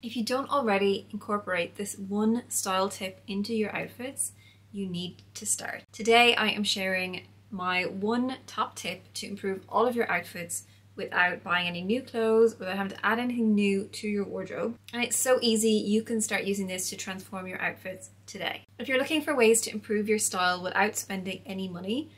If you don't already incorporate this one style tip into your outfits, you need to start. Today I am sharing my one top tip to improve all of your outfits without buying any new clothes, without having to add anything new to your wardrobe. And it's so easy, you can start using this to transform your outfits today. If you're looking for ways to improve your style without spending any money,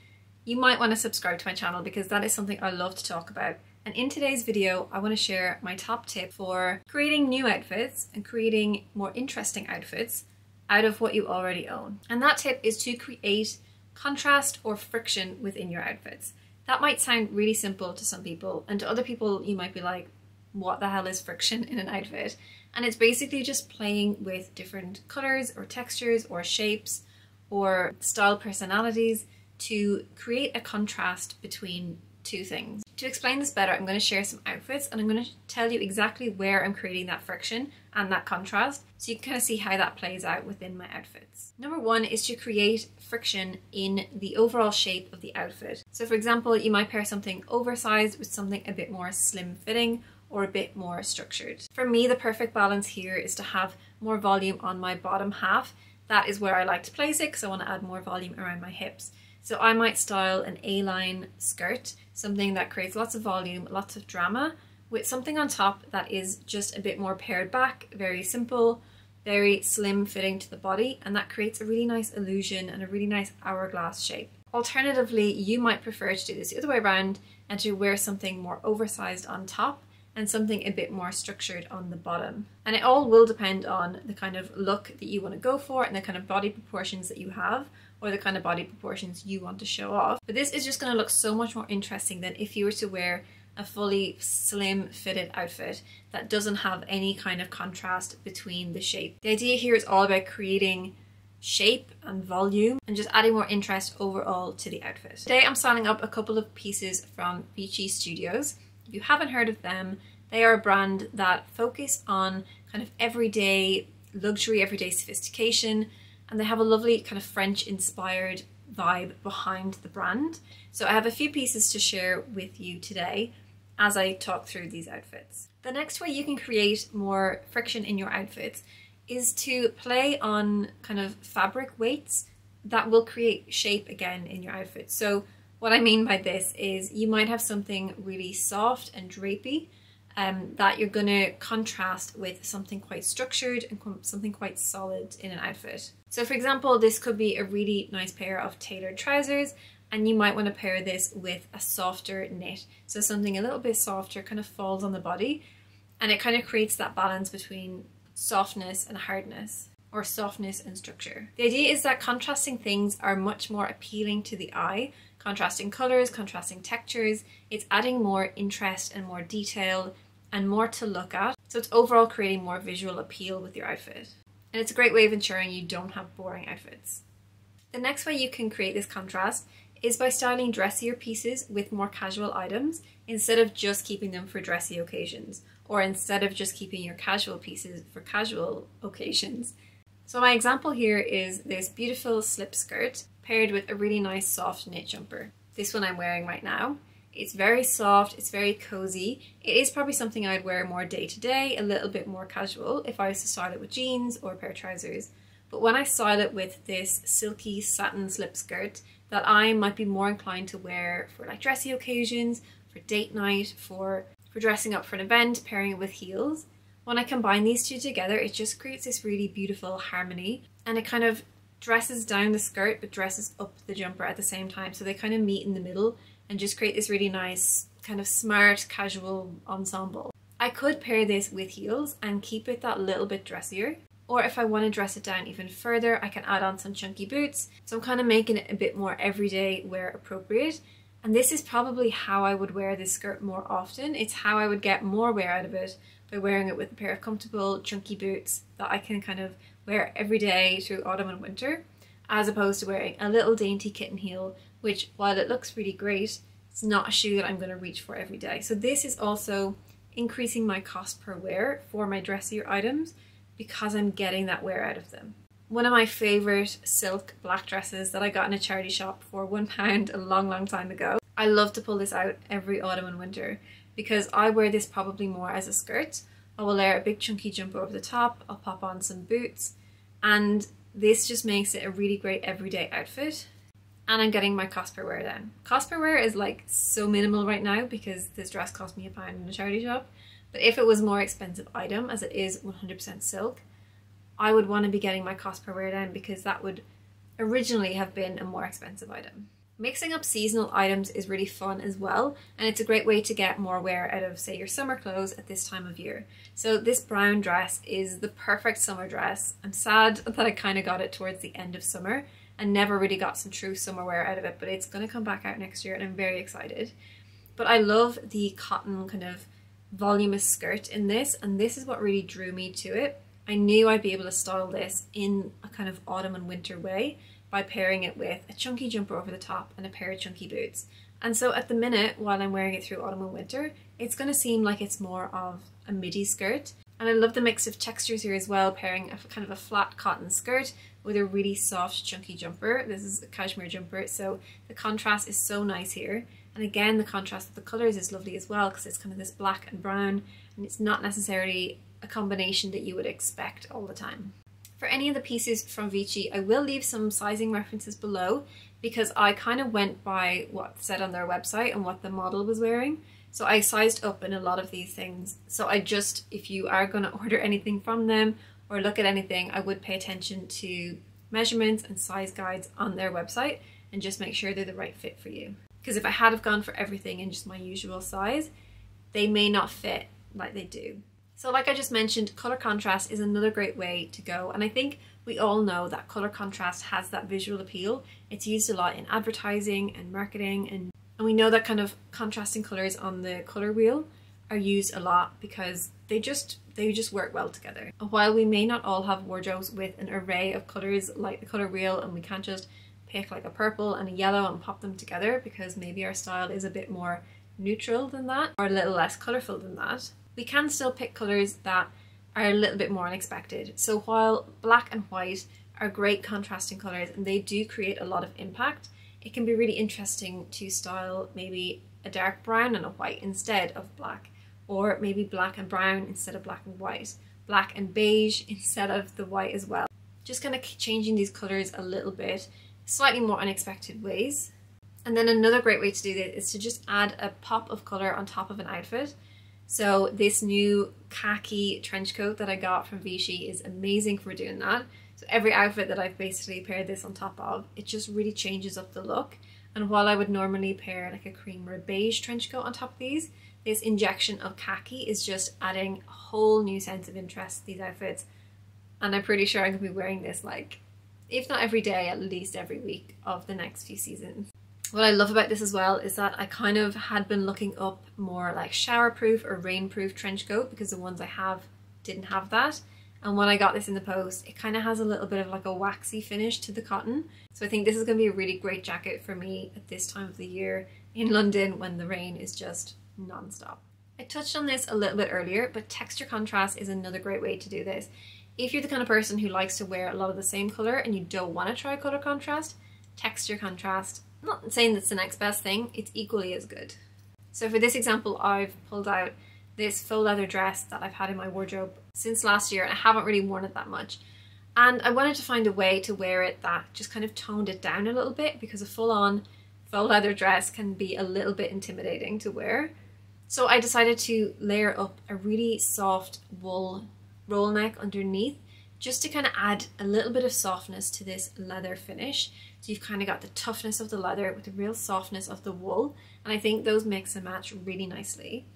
you might want to subscribe to my channel because that is something I love to talk about. And in today's video, I want to share my top tip for creating new outfits and creating more interesting outfits out of what you already own. And that tip is to create contrast or friction within your outfits. That might sound really simple to some people, and to other people you might be like, what the hell is friction in an outfit? And it's basically just playing with different colors or textures or shapes or style personalities to create a contrast between two things. To explain this better, I'm going to share some outfits and I'm going to tell you exactly where I'm creating that friction and that contrast so you can kind of see how that plays out within my outfits. Number one is to create friction in the overall shape of the outfit. So for example, you might pair something oversized with something a bit more slim fitting or a bit more structured. For me, the perfect balance here is to have more volume on my bottom half. That is where I like to place it because I want to add more volume around my hips. So I might style an A-line skirt, something that creates lots of volume, lots of drama, with something on top that is just a bit more pared back, very simple, very slim fitting to the body, and that creates a really nice illusion and a really nice hourglass shape. Alternatively, you might prefer to do this the other way around and to wear something more oversized on top and something a bit more structured on the bottom. And it all will depend on the kind of look that you want to go for and the kind of body proportions that you have, or the kind of body proportions you want to show off. But this is just going to look so much more interesting than if you were to wear a fully slim fitted outfit that doesn't have any kind of contrast between the shape. The idea here is all about creating shape and volume and just adding more interest overall to the outfit. Today I'm styling up a couple of pieces from Vici Studios. If you haven't heard of them, they are a brand that focus on kind of everyday luxury, everyday sophistication, and they have a lovely kind of French inspired vibe behind the brand. So I have a few pieces to share with you today as I talk through these outfits. The next way you can create more friction in your outfits is to play on kind of fabric weights that will create shape again in your outfit. So what I mean by this is you might have something really soft and drapey that you're going to contrast with something quite structured and something quite solid in an outfit. So for example, this could be a really nice pair of tailored trousers, and you might want to pair this with a softer knit. So something a little bit softer kind of falls on the body, and it kind of creates that balance between softness and hardness, or softness and structure. The idea is that contrasting things are much more appealing to the eye. Contrasting colors, contrasting textures, it's adding more interest and more detail and more to look at. So it's overall creating more visual appeal with your outfit. And it's a great way of ensuring you don't have boring outfits. The next way you can create this contrast is by styling dressier pieces with more casual items instead of just keeping them for dressy occasions, or instead of just keeping your casual pieces for casual occasions. So my example here is this beautiful slip skirt paired with a really nice soft knit jumper. This one I'm wearing right now. It's very soft, it's very cozy. It is probably something I'd wear more day to day, a little bit more casual if I was to style it with jeans or a pair of trousers. But when I style it with this silky satin slip skirt that I might be more inclined to wear for like dressy occasions, for date night, for dressing up for an event, pairing it with heels. When I combine these two together, it just creates this really beautiful harmony, and it kind of dresses down the skirt but dresses up the jumper at the same time. So they kind of meet in the middle and just create this really nice kind of smart casual ensemble. I could pair this with heels and keep it that little bit dressier, or if I want to dress it down even further, I can add on some chunky boots. So I'm kind of making it a bit more everyday wear appropriate. And this is probably how I would wear this skirt more often. It's how I would get more wear out of it, by wearing it with a pair of comfortable chunky boots that I can kind of wear every day through autumn and winter, as opposed to wearing a little dainty kitten heel, which while it looks really great, it's not a shoe that I'm going to reach for every day. So this is also increasing my cost per wear for my dressier items because I'm getting that wear out of them. One of my favourite silk black dresses that I got in a charity shop for £1 a long time ago. I love to pull this out every autumn and winter because I wear this probably more as a skirt, I will layer a big chunky jumper over the top, I'll pop on some boots, and this just makes it a really great everyday outfit. And I'm getting my cost per wear down. Cost per wear is like so minimal right now because this dress cost me £1 in a charity shop. But if it was a more expensive item, as it is 100% silk, I would want to be getting my cost per wear down because that would originally have been a more expensive item. Mixing up seasonal items is really fun as well, and it's a great way to get more wear out of, say, your summer clothes at this time of year. So this brown dress is the perfect summer dress. I'm sad that I kind of got it towards the end of summer and never really got some true summer wear out of it, but it's going to come back out next year and I'm very excited. But I love the cotton kind of voluminous skirt in this, and this is what really drew me to it. I knew I'd be able to style this in a kind of autumn and winter way by pairing it with a chunky jumper over the top and a pair of chunky boots. And so at the minute, while I'm wearing it through autumn and winter, it's going to seem like it's more of a midi skirt. And I love the mix of textures here as well, pairing a kind of a flat cotton skirt with a really soft chunky jumper. This is a cashmere jumper, so the contrast is so nice here. And again, the contrast of the colours is lovely as well because it's kind of this black and brown, and it's not necessarily a combination that you would expect all the time. For any of the pieces from Vici, I will leave some sizing references below because I kind of went by what said on their website and what the model was wearing. So I sized up in a lot of these things. So I just, if you are going to order anything from them or look at anything, I would pay attention to measurements and size guides on their website and just make sure they're the right fit for you. Because if I had have gone for everything in just my usual size, they may not fit like they do. So like I just mentioned, colour contrast is another great way to go, and I think we all know that colour contrast has that visual appeal. It's used a lot in advertising and marketing, and we know that kind of contrasting colours on the colour wheel are used a lot because they just work well together. And while we may not all have wardrobes with an array of colours like the colour wheel, and we can't just pick like a purple and a yellow and pop them together because maybe our style is a bit more neutral than that or a little less colourful than that, we can still pick colours that are a little bit more unexpected. So while black and white are great contrasting colours and they do create a lot of impact, it can be really interesting to style maybe a dark brown and a white instead of black, or maybe black and brown instead of black and white, black and beige instead of the white as well. Just kind of changing these colours a little bit, slightly more unexpected ways. And then another great way to do this is to just add a pop of colour on top of an outfit. So this new khaki trench coat that I got from Vichy is amazing for doing that. So every outfit that I've basically paired this on top of, it just really changes up the look. And while I would normally pair like a cream or a beige trench coat on top of these, this injection of khaki is just adding a whole new sense of interest to these outfits. And I'm pretty sure I'm going to be wearing this like, if not every day, at least every week of the next few seasons. What I love about this as well is that I kind of had been looking up more like showerproof or rainproof trench coat because the ones I have didn't have that. And when I got this in the post, it kind of has a little bit of like a waxy finish to the cotton. So I think this is going to be a really great jacket for me at this time of the year in London when the rain is just non-stop. I touched on this a little bit earlier, but texture contrast is another great way to do this. If you're the kind of person who likes to wear a lot of the same colour and you don't want to try colour contrast, texture contrast, I'm not saying that's the next best thing, it's equally as good. So for this example, I've pulled out this faux leather dress that I've had in my wardrobe since last year and I haven't really worn it that much. And I wanted to find a way to wear it that just kind of toned it down a little bit because a full-on faux leather dress can be a little bit intimidating to wear. So I decided to layer up a really soft wool roll neck underneath just to kind of add a little bit of softness to this leather finish. So you've kind of got the toughness of the leather with the real softness of the wool, and I think those mix and match really nicely.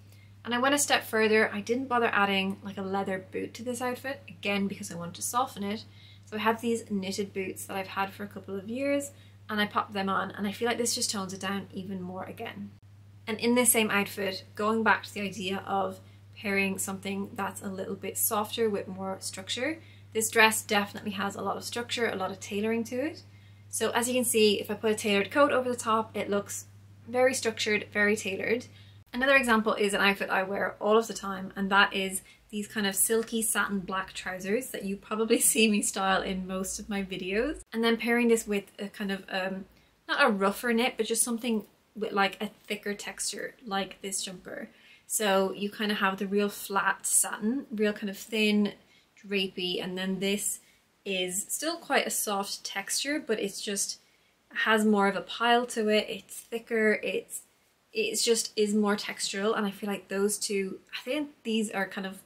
And I went a step further. I didn't bother adding like a leather boot to this outfit, again because I wanted to soften it. So I have these knitted boots that I've had for a couple of years and I popped them on, and I feel like this just tones it down even more again. And in this same outfit, going back to the idea of pairing something that's a little bit softer with more structure, this dress definitely has a lot of structure, a lot of tailoring to it. So as you can see, if I put a tailored coat over the top, it looks very structured, very tailored. Another example is an outfit I wear all of the time, and that is these kind of silky satin black trousers that you probably see me style in most of my videos. And then pairing this with a kind of, not a rougher knit, but just something with like a thicker texture like this jumper. So you kind of have the real flat satin, real kind of thin, drapey, and then this is still quite a soft texture, but it's just has more of a pile to it. It's thicker. It's just is more textural, and I feel like those two, I think these are kind of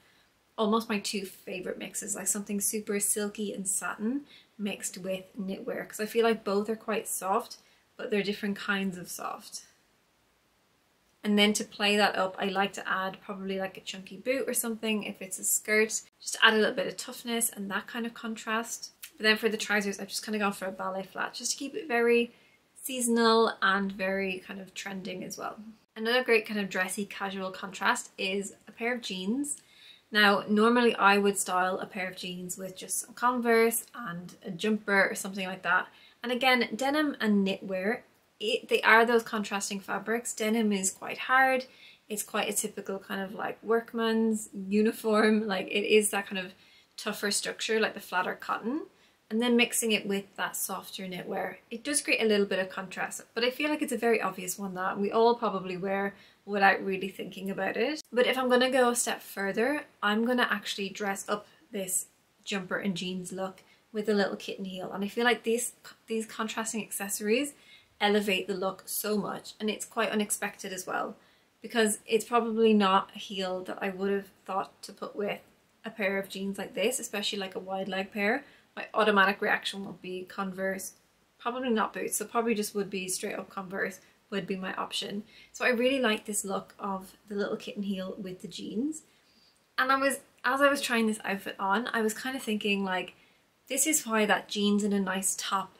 almost my two favorite mixes, like something super silky and satin mixed with knitwear, because I feel like both are quite soft, but they're different kinds of soft. And then to play that up, I like to add probably like a chunky boot or something if it's a skirt, just to add a little bit of toughness and that kind of contrast. But then for the trousers, I've just kind of gone for a ballet flat, just to keep it very seasonal and very kind of trending as well. Another great kind of dressy casual contrast is a pair of jeans. Now, normally I would style a pair of jeans with just some Converse and a jumper or something like that. And again, denim and knitwear, they are those contrasting fabrics. Denim is quite hard. It's quite a typical kind of like workman's uniform. Like it is that kind of tougher structure, like the flatter cotton. And then mixing it with that softer knitwear, it does create a little bit of contrast, but I feel like it's a very obvious one that we all probably wear without really thinking about it. But if I'm gonna go a step further, I'm gonna actually dress up this jumper and jeans look with a little kitten heel. And I feel like these contrasting accessories elevate the look so much, and it's quite unexpected as well, because it's probably not a heel that I would have thought to put with a pair of jeans like this, especially like a wide leg pair. My automatic reaction would be Converse, probably not boots, so probably just would be straight up Converse would be my option. So I really like this look of the little kitten heel with the jeans. And as I was trying this outfit on, I was kind of thinking like, this is why that jeans and a nice top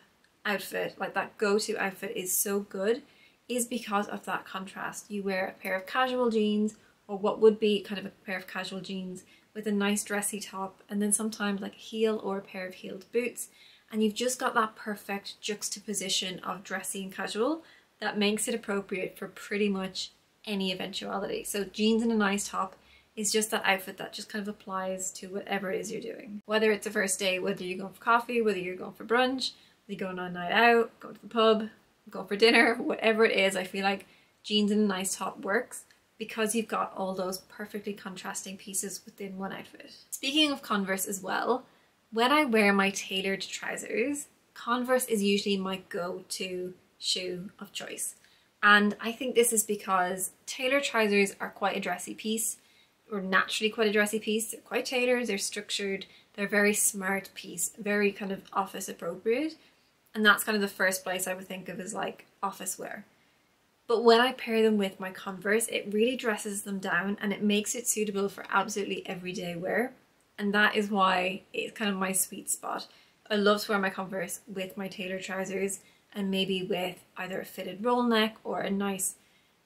outfit, like that go-to outfit is so good, is because of that contrast. You wear a pair of casual jeans, or what would be kind of a pair of casual jeans with a nice dressy top, and then sometimes like a heel or a pair of heeled boots, and you've just got that perfect juxtaposition of dressy and casual that makes it appropriate for pretty much any eventuality. So jeans and a nice top is just that outfit that just kind of applies to whatever it is you're doing. Whether it's a first date, whether you're going for coffee, whether you're going for brunch, whether you're going on a night out, going to the pub, going for dinner, whatever it is, I feel like jeans and a nice top works, because you've got all those perfectly contrasting pieces within one outfit. Speaking of Converse as well, when I wear my tailored trousers, Converse is usually my go-to shoe of choice. And I think this is because tailored trousers are quite a dressy piece, or naturally quite a dressy piece. They're quite tailored, they're structured, they're a very smart piece, very kind of office appropriate. And that's kind of the first place I would think of as like office wear. But when I pair them with my Converse, it really dresses them down and it makes it suitable for absolutely everyday wear. And that is why it's kind of my sweet spot. I love to wear my Converse with my tailored trousers, and maybe with either a fitted roll neck or a nice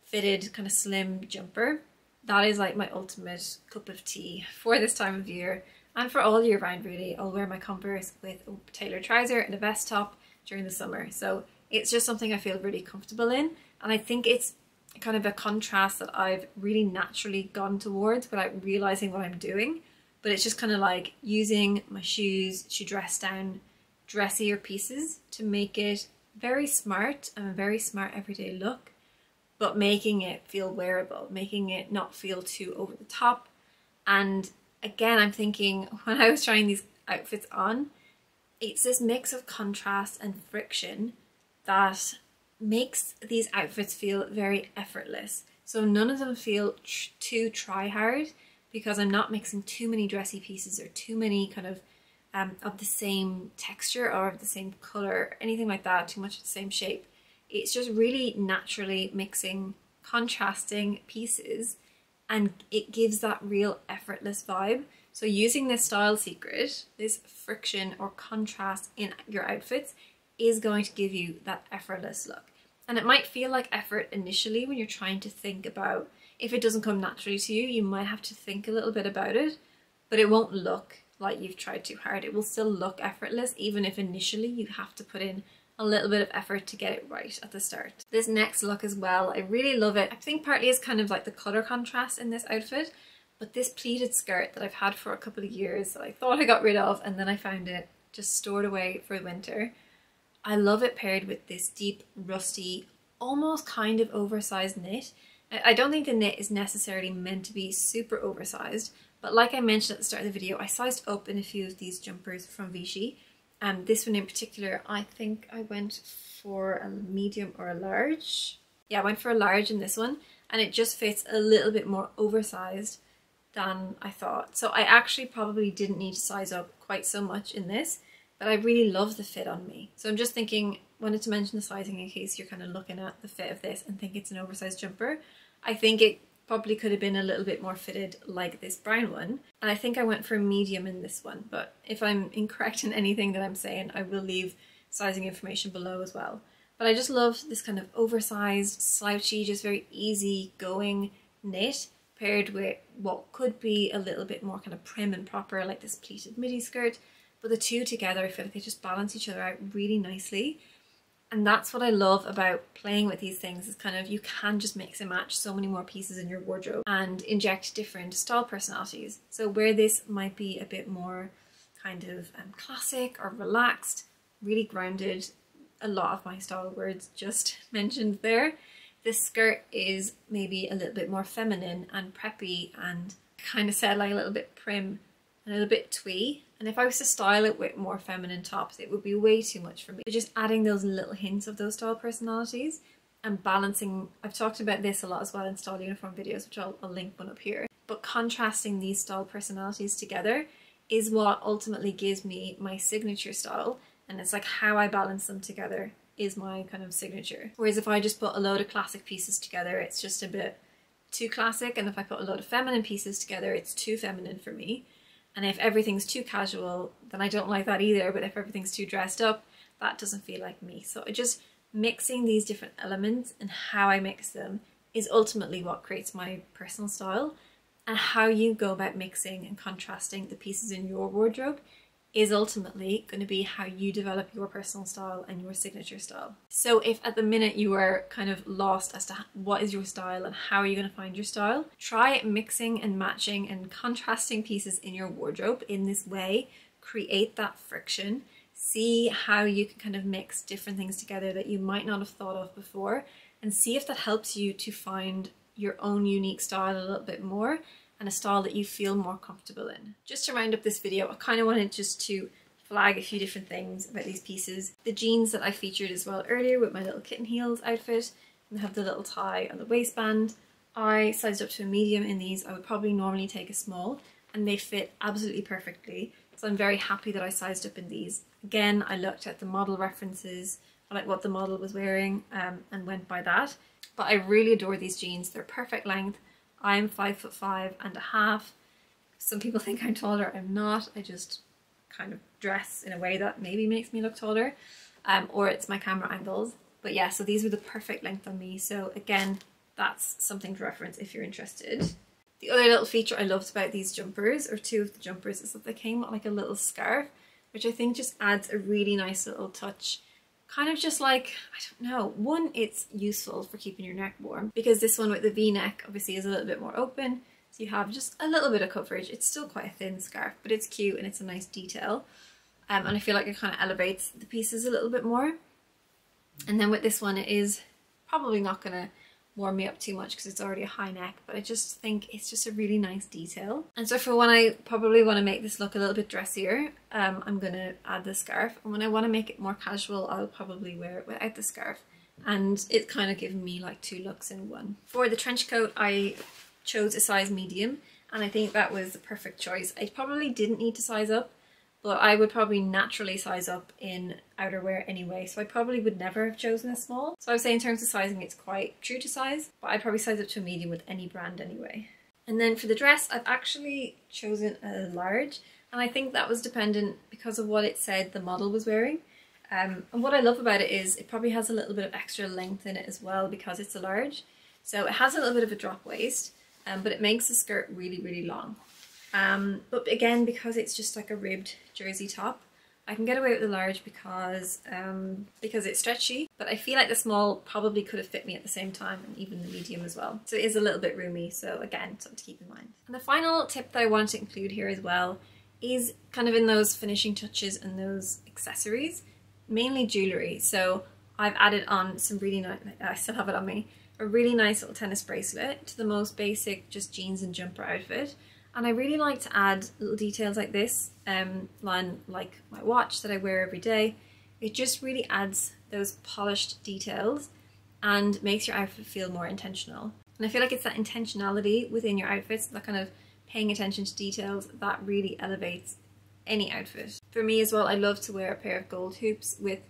fitted kind of slim jumper. That is like my ultimate cup of tea for this time of year, and for all year round really. I'll wear my Converse with a tailored trouser and a vest top during the summer. So it's just something I feel really comfortable in. And I think it's kind of a contrast that I've really naturally gone towards without realizing what I'm doing. But it's just kind of like using my shoes to dress down dressier pieces to make it very smart and a very smart everyday look, but making it feel wearable, making it not feel too over the top. And again, I'm thinking when I was trying these outfits on, it's this mix of contrast and friction that makes these outfits feel very effortless. So none of them feel too try hard, because I'm not mixing too many dressy pieces or too many kind of the same texture or of the same color, anything like that, too much of the same shape. It's just really naturally mixing contrasting pieces, and it gives that real effortless vibe. So using this style secret, this friction or contrast in your outfits, is going to give you that effortless look. And it might feel like effort initially when you're trying to think about, if it doesn't come naturally to you, you might have to think a little bit about it, but it won't look like you've tried too hard. It will still look effortless, even if initially you have to put in a little bit of effort to get it right at the start. This next look as well, I really love it. I think partly it's kind of like the color contrast in this outfit, but this pleated skirt that I've had for a couple of years that I thought I got rid of, and then I found it just stored away for winter. I love it paired with this deep, rusty, almost kind of oversized knit. I don't think the knit is necessarily meant to be super oversized, but like I mentioned at the start of the video, I sized up in a few of these jumpers from Vichy. This one in particular, I think I went for a medium or a large. Yeah, I went for a large in this one, and it just fits a little bit more oversized than I thought. So I actually probably didn't need to size up quite so much in this, but I really love the fit on me. So I'm just thinking, wanted to mention the sizing in case you're kind of looking at the fit of this and think it's an oversized jumper. I think it probably could have been a little bit more fitted like this brown one, and I think I went for a medium in this one, but if I'm incorrect in anything that I'm saying, I will leave sizing information below as well. But I just love this kind of oversized, slouchy, just very easy going knit paired with what could be a little bit more kind of prim and proper, like this pleated midi skirt, but the two together, I feel like they just balance each other out really nicely. And that's what I love about playing with these things, is kind of you can just mix and match so many more pieces in your wardrobe and inject different style personalities. So where this might be a bit more kind of classic or relaxed, really grounded, a lot of my style words just mentioned there, this skirt is maybe a little bit more feminine and preppy and kind of said like a little bit prim, a little bit twee. And if I was to style it with more feminine tops, it would be way too much for me. But just adding those little hints of those style personalities and balancing, I've talked about this a lot as well in style uniform videos, which I'll link one up here. But contrasting these style personalities together is what ultimately gives me my signature style. And it's like how I balance them together is my kind of signature. Whereas if I just put a load of classic pieces together, it's just a bit too classic. And if I put a load of feminine pieces together, it's too feminine for me. And if everything's too casual, then I don't like that either. But if everything's too dressed up, that doesn't feel like me. So just mixing these different elements and how I mix them is ultimately what creates my personal style. And how you go about mixing and contrasting the pieces in your wardrobe is ultimately going to be how you develop your personal style and your signature style. So if at the minute you are kind of lost as to what is your style and how are you going to find your style, try mixing and matching and contrasting pieces in your wardrobe in this way. Create that friction. See how you can kind of mix different things together that you might not have thought of before, and see if that helps you to find your own unique style a little bit more, and a style that you feel more comfortable in. Just to round up this video, I kind of wanted just to flag a few different things about these pieces. The jeans that I featured as well earlier with my little kitten heels outfit, and they have the little tie on the waistband. I sized up to a medium in these. I would probably normally take a small, and they fit absolutely perfectly. So I'm very happy that I sized up in these. Again, I looked at the model references, like what the model was wearing, and went by that. But I really adore these jeans. They're perfect length. I'm 5'5.5". Some people think I'm taller. I'm not. I just kind of dress in a way that maybe makes me look taller, or it's my camera angles. But yeah, so these were the perfect length on me. So again, that's something to reference if you're interested. The other little feature I loved about these jumpers, or two of the jumpers, is that they came with like a little scarf, which I think just adds a really nice little touch. Kind of just like, I don't know, one, it's useful for keeping your neck warm, because this one with the V-neck obviously is a little bit more open, so you have just a little bit of coverage. It's still quite a thin scarf, but it's cute and it's a nice detail, and I feel like it kind of elevates the pieces a little bit more. And then with this one, it is probably not going to warm me up too much because it's already a high neck, but I just think it's just a really nice detail. And so for when I probably want to make this look a little bit dressier, I'm going to add the scarf, and when I want to make it more casual, I'll probably wear it without the scarf, and it's kind of given me like two looks in one. For the trench coat, I chose a size medium, and I think that was the perfect choice. I probably didn't need to size up, but I would probably naturally size up in outerwear anyway, so I probably would never have chosen a small. So I would say in terms of sizing, it's quite true to size, but I'd probably size up to a medium with any brand anyway. And then for the dress, I've actually chosen a large, and I think that was dependent because of what it said the model was wearing. And what I love about it is it probably has a little bit of extra length in it as well because it's a large. So it has a little bit of a drop waist, but it makes the skirt really, really long. But again, because it's just like a ribbed jersey top, I can get away with the large because it's stretchy, but I feel like the small probably could have fit me at the same time, and even the medium as well. So it is a little bit roomy, so again, something to keep in mind. And the final tip that I want to include here as well is kind of in those finishing touches and those accessories, mainly jewellery. So I've added on some really nice, I still have it on me, a really nice little tennis bracelet to the most basic just jeans and jumper outfit. And I really like to add little details like this, like my watch that I wear every day. It just really adds those polished details and makes your outfit feel more intentional. And I feel like it's that intentionality within your outfits, that kind of paying attention to details, that really elevates any outfit. For me as well, I love to wear a pair of gold hoops with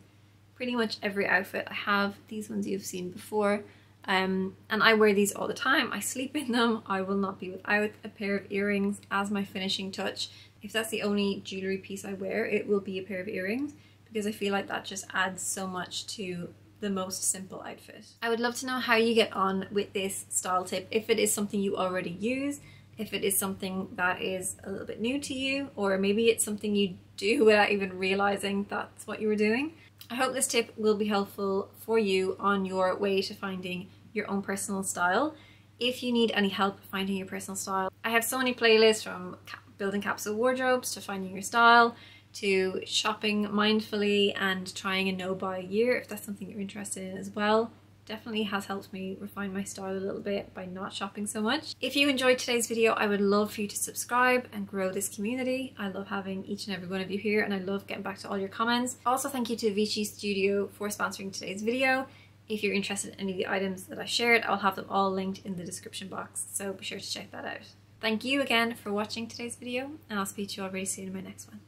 pretty much every outfit I have. These ones you've seen before. And I wear these all the time. I sleep in them. I will not be without a pair of earrings as my finishing touch. If that's the only jewellery piece I wear, it will be a pair of earrings, because I feel like that just adds so much to the most simple outfit. I would love to know how you get on with this style tip, if it is something you already use, if it is something that is a little bit new to you, or maybe it's something you do without even realizing that's what you were doing. I hope this tip will be helpful for you on your way to finding your own personal style. If you need any help finding your personal style, I have so many playlists, from building capsule wardrobes to finding your style, to shopping mindfully and trying a no-buy year, if that's something you're interested in as well. Definitely has helped me refine my style a little bit by not shopping so much. If you enjoyed today's video, I would love for you to subscribe and grow this community. I love having each and every one of you here, and I love getting back to all your comments. Also, thank you to Vici Studio for sponsoring today's video. If you're interested in any of the items that I shared, I'll have them all linked in the description box, so be sure to check that out. Thank you again for watching today's video, and I'll speak to you all very soon in my next one.